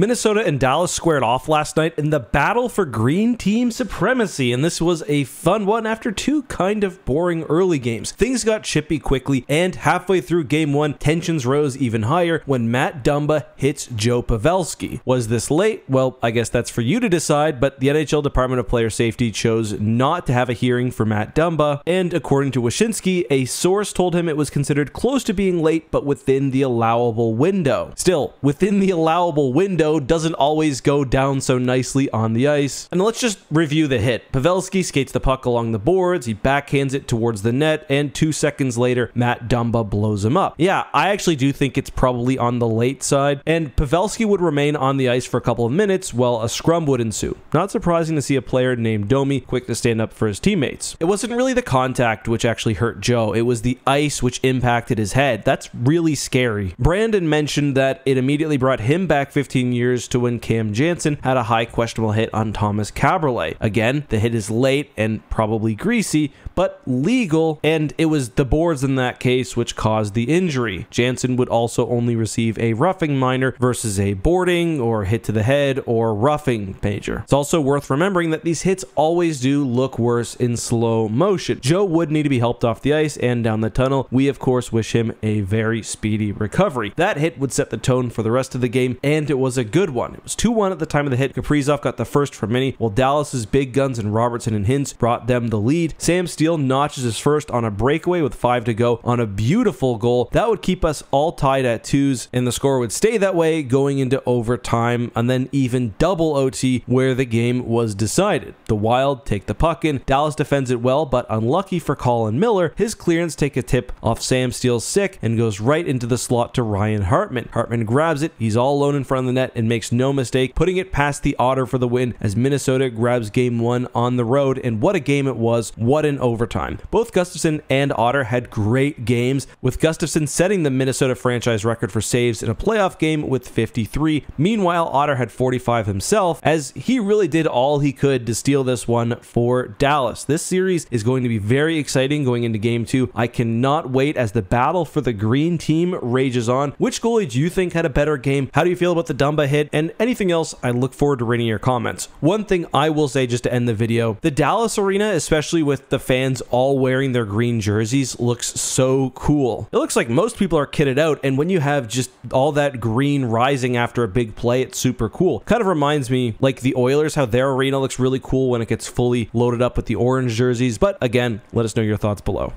Minnesota and Dallas squared off last night in the battle for green team supremacy, and this was a fun one after two kind of boring early games. Things got chippy quickly, and halfway through game one, tensions rose even higher when Matt Dumba hits Joe Pavelski. Was this late? Well, I guess that's for you to decide, but the NHL Department of Player Safety chose not to have a hearing for Matt Dumba, and according to Wyshynski, a source told him it was considered close to being late, but within the allowable window. Still, within the allowable window doesn't always go down so nicely on the ice. And let's just review the hit. Pavelski skates the puck along the boards, he backhands it towards the net, and 2 seconds later, Matt Dumba blows him up. Yeah, I actually do think it's probably on the late side, and Pavelski would remain on the ice for a couple of minutes while a scrum would ensue. Not surprising to see a player named Domi quick to stand up for his teammates. It wasn't really the contact which actually hurt Joe, it was the ice which impacted his head. That's really scary. Brandon mentioned that it immediately brought him back 15 years to when Cam Jansen had a high questionable hit on Thomas Cabriolet. Again, the hit is late and probably greasy, but legal, and it was the boards in that case which caused the injury. Jansen would also only receive a roughing minor versus a boarding or hit to the head or roughing major. It's also worth remembering that these hits always do look worse in slow motion. Joe would need to be helped off the ice and down the tunnel. We of course wish him a very speedy recovery. That hit would set the tone for the rest of the game, and it was a good one. It was 2-1 at the time of the hit. Kaprizov got the first for many, while Dallas's big guns and Robertson and Hintz brought them the lead. Sam Steele notches his first on a breakaway with 5 to go on a beautiful goal. That would keep us all tied at 2s, and the score would stay that way going into overtime and then even double OT where the game was decided. The Wild take the puck in. Dallas defends it well, but unlucky for Colin Miller, his clearance take a tip off Sam Steele's stick and goes right into the slot to Ryan Hartman. Hartman grabs it, he's all alone in front of the net and makes no mistake, putting it past the Otter for the win as Minnesota grabs game 1 on the road, and what a game it was. What an overtime. Both Gustafsson and Otter had great games, with Gustafsson setting the Minnesota franchise record for saves in a playoff game with 53. Meanwhile, Otter had 45 himself, as he really did all he could to steal this one for Dallas. This series is going to be very exciting going into game 2. I cannot wait as the battle for the green team rages on. Which goalie do you think had a better game? How do you feel about the Dumba hit? And anything else, I look forward to reading your comments. One thing I will say just to end the video, the Dallas arena, especially with the fans all wearing their green jerseys, looks so cool. It looks like most people are kitted out, and when you have just all that green rising after a big play, it's super cool. Kind of reminds me like the Oilers, how their arena looks really cool when it gets fully loaded up with the orange jerseys. But again, let us know your thoughts below.